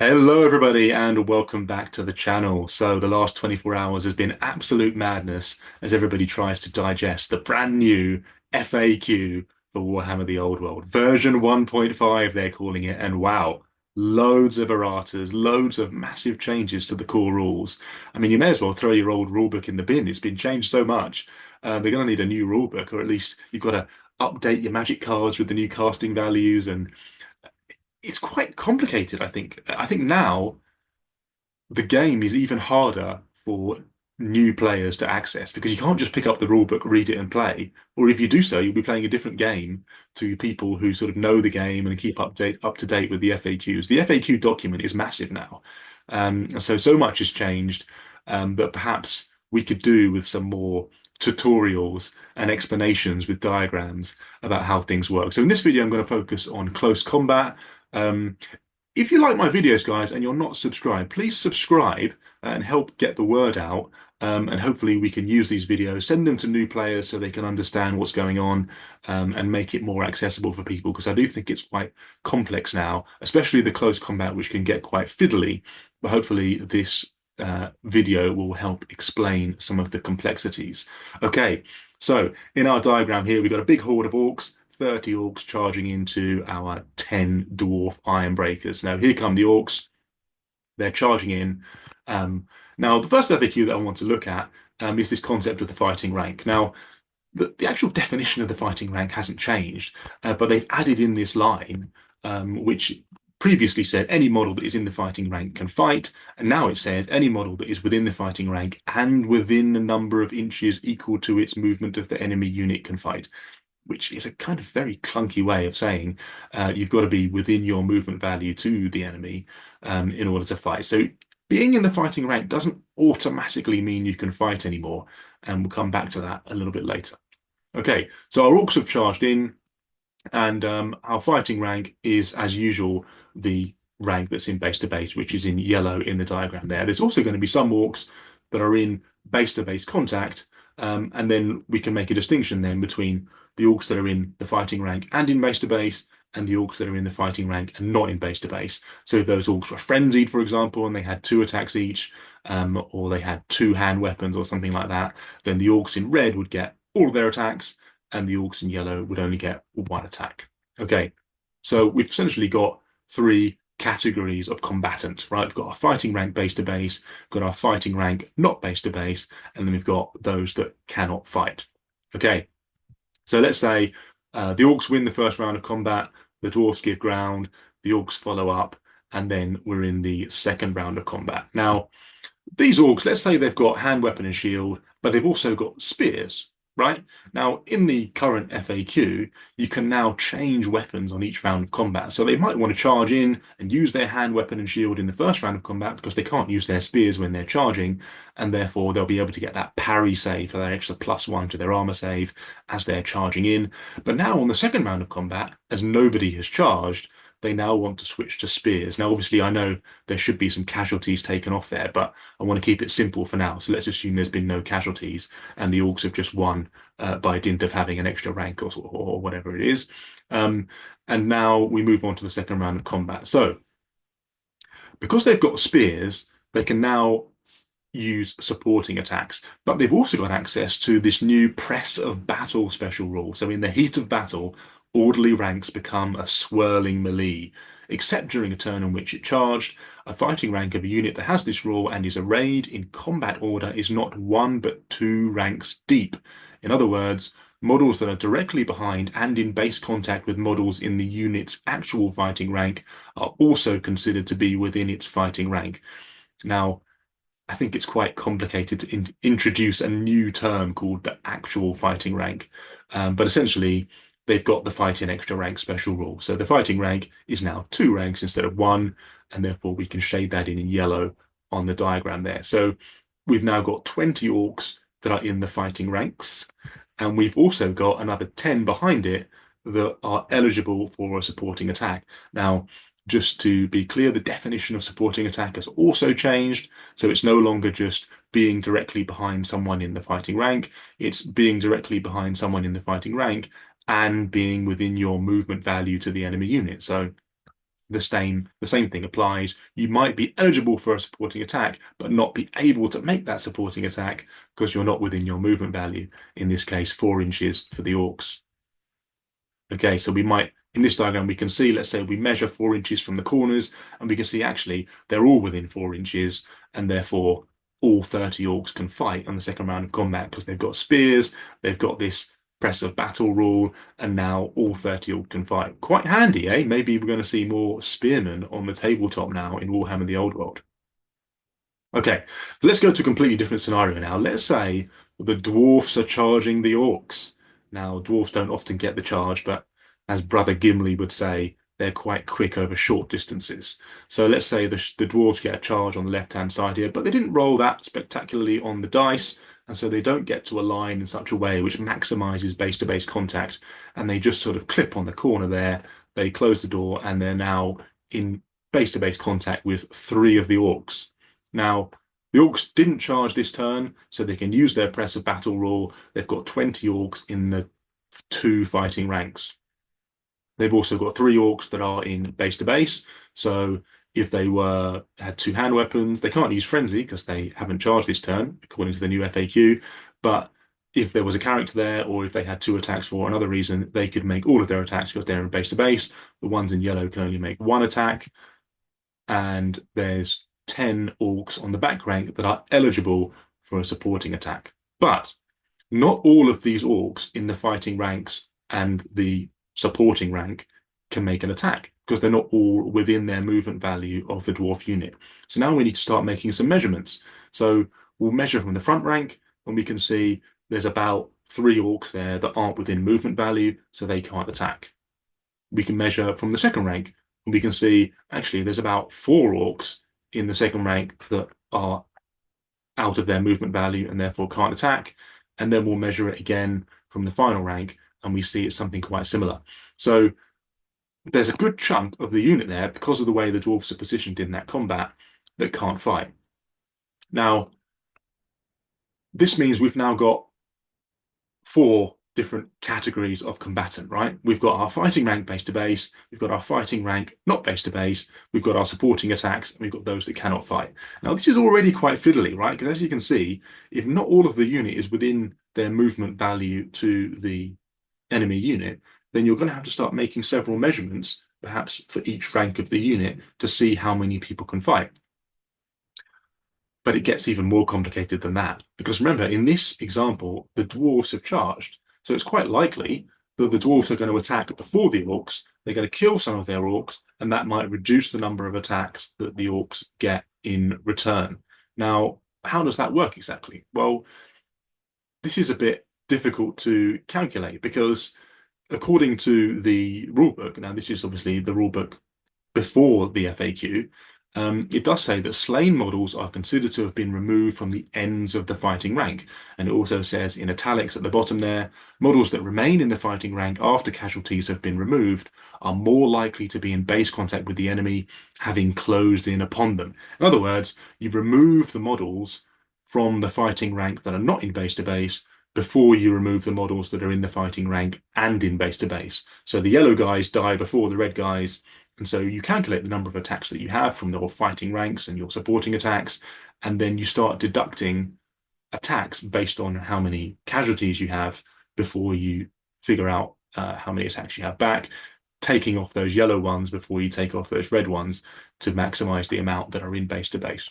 Hello, everybody, and welcome back to the channel. So, the last 24 hours has been absolute madness as everybody tries to digest the brand new FAQ for Warhammer The Old World. Version 1.5, they're calling it, and wow, loads of erratas, loads of massive changes to the core rules. I mean, you may as well throw your old rulebook in the bin. It's been changed so much. They're going to need a new rulebook, or at least you've got to update your magic cards with the new casting values, and it's quite complicated, I think. I think now the game is even harder for new players to access because you can't just pick up the rulebook, read it, and play. Or if you do so, you'll be playing a different game to people who sort of know the game and keep up to date with the FAQs. The FAQ document is massive now, and so much has changed that perhaps we could do with some more tutorials and explanations with diagrams about how things work. So in this video, I'm going to focus on close combat. Um, if you like my videos, guys, and you're not subscribed, please subscribe and help get the word out. And hopefully we can use these videos, send them to new players so they can understand what's going on, and make it more accessible for people, because I do think it's quite complex now, especially the close combat, which can get quite fiddly. But hopefully this video will help explain some of the complexities. Okay, so in our diagram here, we've got a big horde of orcs. 30 orcs charging into our 10 dwarf iron breakers. Now, here come the orcs. They're charging in. Now, the first FAQ that I want to look at is this concept of the fighting rank. Now, the actual definition of the fighting rank hasn't changed, but they've added in this line, which previously said any model that is in the fighting rank can fight, and now it says any model that is within the fighting rank and within a number of inches equal to its movement of the enemy unit can fight, which is a kind of very clunky way of saying you've got to be within your movement value to the enemy in order to fight. So being in the fighting rank doesn't automatically mean you can fight anymore, and we'll come back to that a little bit later. Okay, so our orcs have charged in, and our fighting rank is, as usual, the rank that's in base to base, which is in yellow in the diagram there. There's also going to be some orcs that are in base to base contact, and then we can make a distinction then between the orcs that are in the fighting rank and in base to base, and the orcs that are in the fighting rank and not in base to base. So if those orcs were frenzied, for example, and they had two attacks each, or they had two hand weapons or something like that, then the orcs in red would get all of their attacks, and the orcs in yellow would only get one attack. Okay, so we've essentially got three categories of combatant, right? We've got our fighting rank base to base, got our fighting rank not base to base, and then we've got those that cannot fight. Okay, so let's say the orcs win the first round of combat, the dwarfs give ground, the orcs follow up, and then we're in the second round of combat. Now, these orcs, let's say they've got hand weapon and shield, but they've also got spears, right? Now, in the current FAQ, you can now change weapons on each round of combat. So they might want to charge in and use their hand weapon and shield in the first round of combat because they can't use their spears when they're charging, and therefore they'll be able to get that parry save for that extra +1 to their armor save as they're charging in. But now on the second round of combat, as nobody has charged, they now want to switch to spears. Now, obviously, I know there should be some casualties taken off there, but I want to keep it simple for now. So let's assume there's been no casualties and the orcs have just won by dint of having an extra rank or whatever it is. And now we move on to the second round of combat. So because they've got spears, they can now use supporting attacks, but they've also got access to this new press of battle special rule. So in the heat of battle, orderly ranks become a swirling melee, except during a turn in which it charged. A fighting rank of a unit that has this rule and is arrayed in combat order is not one but two ranks deep. In other words, models that are directly behind and in base contact with models in the unit's actual fighting rank are also considered to be within its fighting rank. Now, I think it's quite complicated to introduce a new term called the actual fighting rank. But essentially, they've got the fighting extra rank special rule. So the fighting rank is now two ranks instead of one, and therefore we can shade that in yellow on the diagram there. So we've now got 20 orcs that are in the fighting ranks, and we've also got another 10 behind it that are eligible for a supporting attack. Now, just to be clear, the definition of supporting attack has also changed. So it's no longer just being directly behind someone in the fighting rank. It's being directly behind someone in the fighting rank and being within your movement value to the enemy unit. So the same thing applies. You might be eligible for a supporting attack, but not be able to make that supporting attack because you're not within your movement value. In this case, 4 inches for the orcs. Okay, so we might, in this diagram, we can see, let's say we measure 4 inches from the corners, and we can see actually they're all within 4 inches, and therefore all 30 orcs can fight on the second round of combat because they've got spears, they've got this press of battle rule, and now all 30 orcs can fight. Quite handy, eh? Maybe we're going to see more spearmen on the tabletop now in Warhammer the Old World. Okay, let's go to a completely different scenario now. Let's say the dwarfs are charging the orcs. Now, dwarfs don't often get the charge, but as Brother Gimli would say, they're quite quick over short distances. So let's say the dwarves get a charge on the left-hand side here, but they didn't roll that spectacularly on the dice, and so they don't get to align in such a way which maximizes base-to-base contact, and they just sort of clip on the corner there. They close the door, and they're now in base-to-base contact with three of the orcs. Now, the orcs didn't charge this turn, so they can use their press of battle rule. They've got 20 orcs in the two fighting ranks. They've also got three orcs that are in base to base. So if they had two hand weapons, they can't use frenzy because they haven't charged this turn, according to the new FAQ. But if there was a character there, or if they had two attacks for another reason, they could make all of their attacks because they're in base to base. The ones in yellow can only make one attack, and there's 10 orcs on the back rank that are eligible for a supporting attack. But not all of these orcs in the fighting ranks and the supporting rank can make an attack because they're not all within their movement value of the dwarf unit. So now we need to start making some measurements. So we'll measure from the front rank, and we can see there's about 3 orcs there that aren't within movement value, so they can't attack. We can measure from the second rank, and we can see actually there's about 4 orcs in the second rank that are out of their movement value and therefore can't attack. And then we'll measure it again from the final rank, and we see it's something quite similar. So there's a good chunk of the unit there, because of the way the dwarves are positioned in that combat, that can't fight. Now, this means we've now got 4 different categories of combatant, right? We've got our fighting rank base to base, we've got our fighting rank not base to base, we've got our supporting attacks, and we've got those that cannot fight. Now, this is already quite fiddly, right? Because as you can see, if not all of the unit is within their movement value to the enemy unit, then you're going to have to start making several measurements, perhaps for each rank of the unit, to see how many people can fight. But it gets even more complicated than that. Because remember, in this example, the dwarves have charged. So it's quite likely that the dwarves are going to attack before the orcs. They're going to kill some of their orcs, and that might reduce the number of attacks that the orcs get in return. Now, how does that work exactly? Well, this is a bit difficult to calculate because according to the rulebook, now this is obviously the rulebook before the FAQ, it does say that slain models are considered to have been removed from the ends of the fighting rank. And it also says in italics at the bottom there, models that remain in the fighting rank after casualties have been removed are more likely to be in base contact with the enemy, having closed in upon them. In other words, you've removed the models from the fighting rank that are not in base to base before you remove the models that are in the fighting rank and in base to base. So the yellow guys die before the red guys, and so you calculate the number of attacks that you have from your fighting ranks and your supporting attacks, and then you start deducting attacks based on how many casualties you have before you figure out how many attacks you have back, taking off those yellow ones before you take off those red ones to maximize the amount that are in base to base.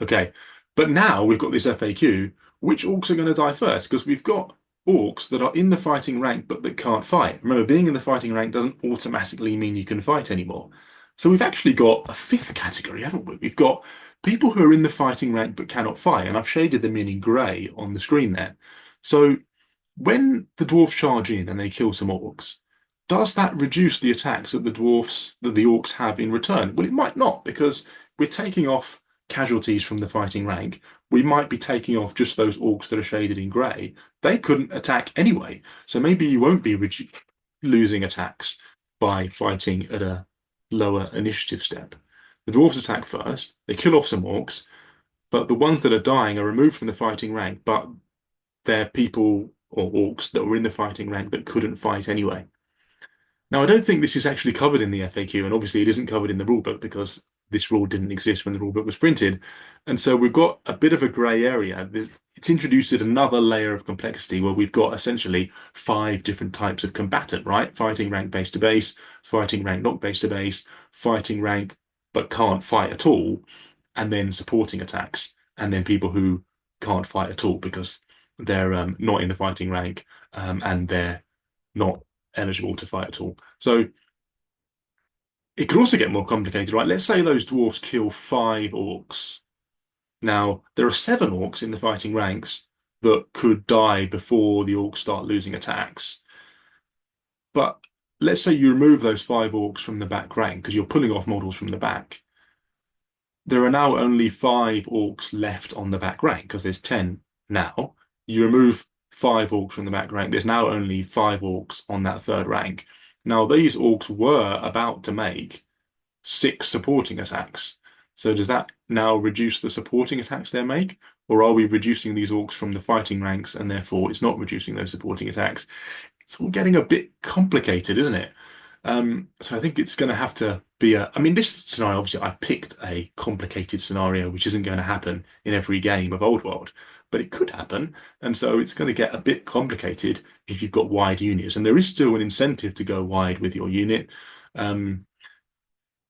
Okay, but now we've got this FAQ. Which orcs are going to die first? Because we've got orcs that are in the fighting rank but that can't fight. Remember, being in the fighting rank doesn't automatically mean you can fight anymore. So we've actually got a fifth category, haven't we? We've got people who are in the fighting rank but cannot fight, and I've shaded them in grey on the screen there. So when the dwarves charge in and they kill some orcs, does that reduce the attacks that the orcs have in return? Well, it might not, because we're taking off casualties from the fighting rank. We might be taking off just those orcs that are shaded in grey. They couldn't attack anyway, so maybe you won't be losing attacks by fighting at a lower initiative step. The dwarves attack first, they kill off some orcs, but the ones that are dying are removed from the fighting rank, but they're people or orcs that were in the fighting rank that couldn't fight anyway. Now, I don't think this is actually covered in the FAQ, and obviously it isn't covered in the rulebook because this rule didn't exist when the rulebook was printed. And so we've got a bit of a grey area. It's introduced another layer of complexity where we've got essentially five different types of combatant, right? Fighting rank base to base, fighting rank not base to base, fighting rank but can't fight at all, and then supporting attacks, and then people who can't fight at all because they're not in the fighting rank and they're not eligible to fight at all. So it could also get more complicated, right? Let's say those dwarfs kill five orcs. Now, there are seven orcs in the fighting ranks that could die before the orcs start losing attacks. But let's say you remove those five orcs from the back rank because you're pulling off models from the back. There are now only five orcs left on the back rank because there's 10 now. You remove five orcs from the back rank. There's now only five orcs on that third rank. Now, these orcs were about to make six supporting attacks. So does that now reduce the supporting attacks they make? Or are we reducing these orcs from the fighting ranks and therefore it's not reducing those supporting attacks? It's all getting a bit complicated, isn't it? So I think it's going to have to be I mean, this scenario, obviously, I've picked a complicated scenario which isn't going to happen in every game of Old World, but it could happen. And so it's going to get a bit complicated if you've got wide units. And there is still an incentive to go wide with your unit. Um,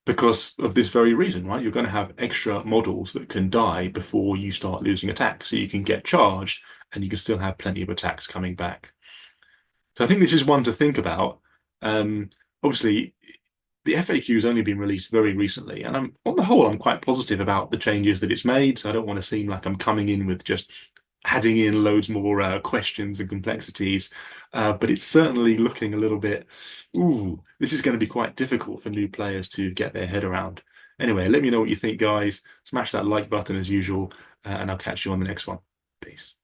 because of this very reason, right? You're going to have extra models that can die before you start losing attacks, so you can get charged and you can still have plenty of attacks coming back. So I think this is one to think about. Obviously, the FAQ has only been released very recently, and on the whole, I'm quite positive about the changes that it's made. So I don't want to seem like I'm coming in with just adding in loads more questions and complexities. But it's certainly looking a little bit, ooh, this is going to be quite difficult for new players to get their head around. Anyway, let me know what you think, guys. Smash that like button as usual, and I'll catch you on the next one. Peace.